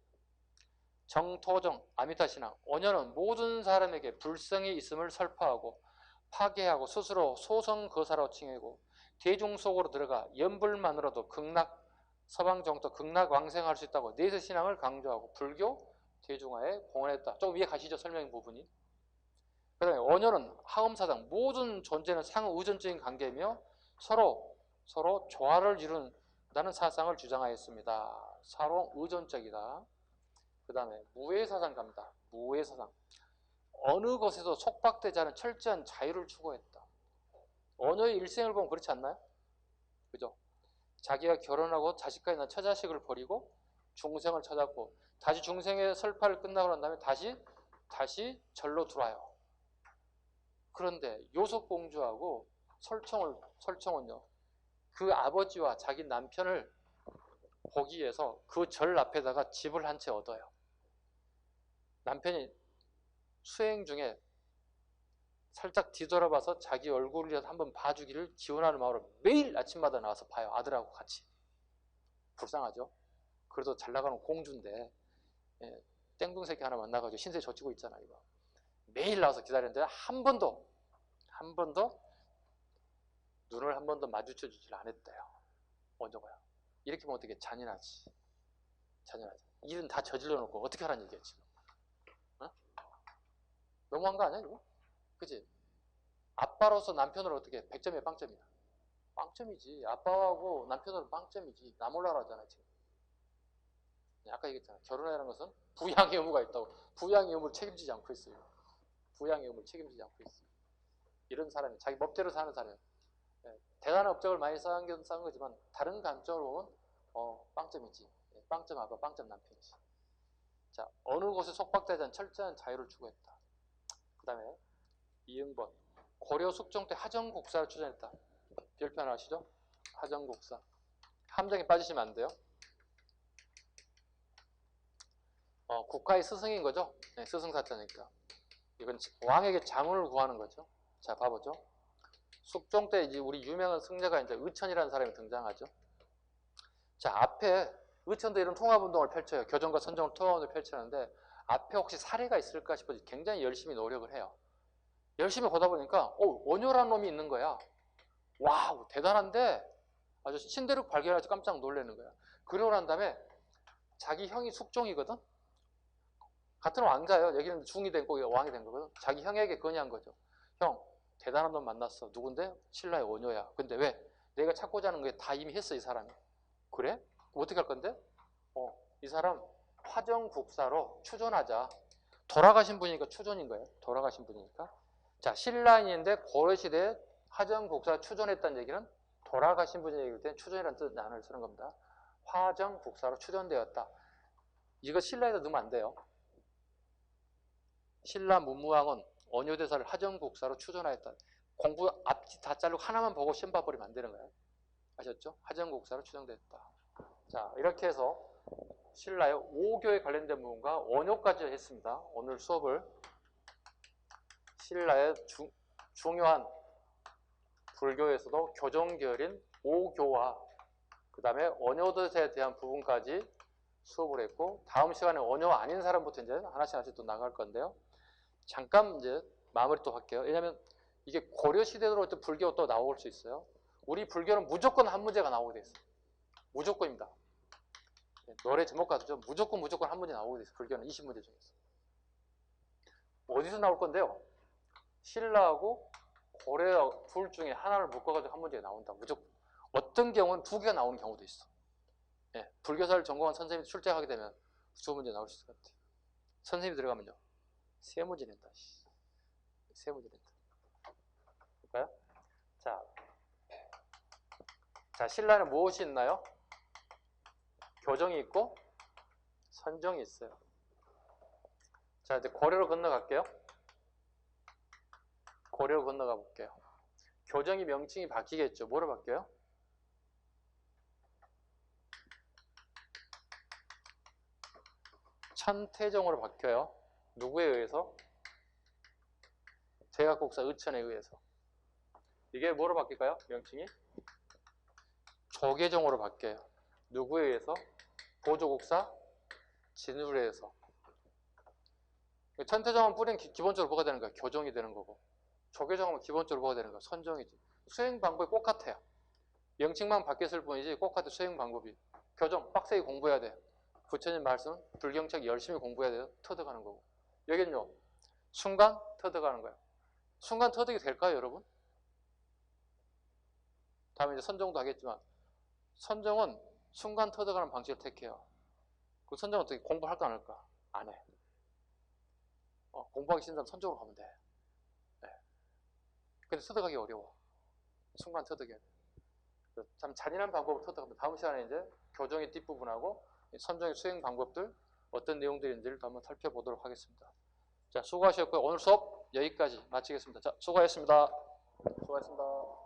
정토정, 아미타신앙. 원효는 모든 사람에게 불성이 있음을 설파하고 파괴하고 스스로 소성거사라고 칭하고 대중 속으로 들어가 연불만으로도 서방정토 극락왕생할 수 있다고 내세신앙을 강조하고 불교 대중화에 공헌했다. 조금 위에 가시죠. 설명 부분이. 그 다음에 원효는 하음사상, 모든 존재는 상호의존적인 관계이며 서로 조화를 이루는 라는 사상을 주장하였습니다. 사로 의존적이다. 그 다음에 무해사상 갑니다. 무해사상. 어느 것에도 속박되지 않은 철저한 자유를 추구했다. 어느의 일생을 보면 그렇지 않나요? 그죠? 자기가 결혼하고 자식까지 낳은 처자식을 버리고 중생을 찾았고 다시 중생의 설파를 끝나고 난 다음에 다시 절로 들어와요. 그런데 요속공주하고 설총은요, 그 아버지와 자기 남편을 보기 위해서 그 절 앞에다가 집을 한 채 얻어요. 남편이 수행 중에 살짝 뒤돌아봐서 자기 얼굴이라도 한번 봐주기를 기원하는 마음으로 매일 아침마다 나와서 봐요. 아들하고 같이. 불쌍하죠? 그래도 잘 나가는 공주인데 땡동 새끼 하나 만나가지고 신세 젖히고 있잖아 이거. 매일 나와서 기다렸는데 한 번도 눈을 한 번도 마주쳐 주질 않았대요. 원조가요. 이렇게 보면 어떻게 잔인하지. 일은 다 저질러 놓고 어떻게 하라는 얘기야 지금. 어? 너무한 거 아니야 이거? 그치? 아빠로서 남편으로 어떻게 100점이야 빵점이야? 빵점이지. 아빠하고 남편으로 빵점이지. 나 몰라라 하잖아 지금. 아까 얘기했잖아. 결혼이라는 것은 부양의 의무가 있다고. 부양의 의무를 책임지지 않고 있어요. 부양의 의무를 책임지지 않고 있어요. 이런 사람이 자기 법대로 사는 사람이 대단한 업적을 많이 쌓은 거지만 다른 관점으로 보면 빵점이지. 빵점 아빠, 빵점 남편이지. 자, 어느 곳에 속박되지 않은 철저한 자유를 추구했다. 그 다음에 이응번. 고려 숙종 때 하정국사를 추진했다. 별표 하나 아시죠? 하정국사. 함정에 빠지시면 안 돼요. 국가의 스승인 거죠. 네, 스승사자니까. 이건 왕에게 자문을 구하는 거죠. 자, 봐보죠. 숙종 때 이제 우리 유명한 승려가 이제 의천이라는 사람이 등장하죠. 자, 앞에 의천도 이런 통합운동을 펼쳐요. 교정과 선정을 통합운동을 펼치는데 앞에 혹시 사례가 있을까 싶어서 굉장히 열심히 노력을 해요. 열심히 보다 보니까 원효라는 놈이 있는 거야. 와우, 대단한데 아주 신대륙 발견해서 깜짝 놀라는 거야. 그러고 난 다음에 자기 형이 숙종이거든. 같은 왕자예요. 여기는 중이 된 거고 왕이 된 거거든. 자기 형에게 건의한 거죠. 형, 대단한 놈 만났어. 누군데? 신라의 원효야. 근데 왜? 내가 찾고자 하는 게 다 이미 했어, 이 사람이. 그래? 어떻게 할 건데? 이 사람 화정국사로 추존하자. 돌아가신 분이니까 추존인 거예요. 돌아가신 분이니까. 자, 신라인인데 고려시대에 화정국사 추존했다는 얘기는 돌아가신 분이 얘기할 때 추존이라는 뜻 단어를 쓰는 겁니다. 화정국사로 추존되었다. 이거 신라에다 넣으면 안 돼요. 신라 문무왕은 원효대사를 화정국사로 추존하였다. 공부 앞뒤 다 자르고 하나만 보고 시험 봐버리면 안 되는 거예요. 아셨죠? 화정국사로 추정됐다. 자, 이렇게 해서 신라의 5교에 관련된 부분과 원효까지 했습니다. 오늘 수업을 신라의 중요한 불교에서도 교정계열인 5교와 그 다음에 원효대사에 대한 부분까지 수업을 했고 다음 시간에 원효 아닌 사람부터 이제 하나씩 또 나갈 건데요. 잠깐 이제 마무리 또 할게요. 왜냐하면 이게 고려시대로 또 불교 또 나올 수 있어요. 우리 불교는 무조건 한 문제가 나오게 돼 있어요. 무조건입니다. 노래 제목 같죠? 무조건 한 문제 나오게 돼 있어요. 불교는 20문제 중에서. 어디서 나올 건데요? 신라하고 고려 둘 중에 하나를 묶어가지고 한 문제가 나온다. 무조건. 어떤 경우는 두 개가 나오는 경우도 있어. 예, 불교사를 전공한 선생님이 출제하게 되면 두 문제 나올 수 있을 것 같아요. 선생님이 들어가면요. 세 문제 낸다. 세 문제 낸다. 볼까요? 자, 신라는 무엇이 있나요? 교정이 있고 선정이 있어요. 자, 이제 고려로 건너갈게요. 고려로 건너가 볼게요. 교정이 명칭이 바뀌겠죠. 뭐로 바뀌어요? 천태정으로 바뀌어요. 누구에 의해서? 제각국사 의천에 의해서. 이게 뭐로 바뀔까요? 명칭이? 조계정으로 바뀌어요. 누구에 의해서? 보조국사 진울에 의해서. 천태정은 뿌리는 기본적으로 뭐가 되는 거야? 교정이 되는 거고. 조계정은 기본적으로 뭐가 되는 거야? 선정이지. 수행 방법이 똑같아요. 명칭만 바뀌었을 뿐이지 똑같아. 수행 방법이. 교정 빡세게 공부해야 돼. 부처님 말씀 불경책 열심히 공부해야 돼요. 터득하는 거고. 여기는요. 순간 터득하는 거야. 순간 터득이 될까요, 여러분? 다음에 이제 선정도 하겠지만 선정은 순간 터득하는 방식을 택해요. 그 선정은 어떻게 공부할까 안 할까? 안 해. 공부하기 싫은 사람 선정으로 가면 돼. 네. 근데 터득하기 어려워. 순간 터득해야 돼. 참 잔인한 방법을 터득합니다. 다음 시간에 이제 교정의 뒷부분하고 선정의 수행 방법들 어떤 내용들인지를 한번 살펴보도록 하겠습니다. 자, 수고하셨고요. 오늘 수업 여기까지 마치겠습니다. 자, 수고하셨습니다. 수고하셨습니다.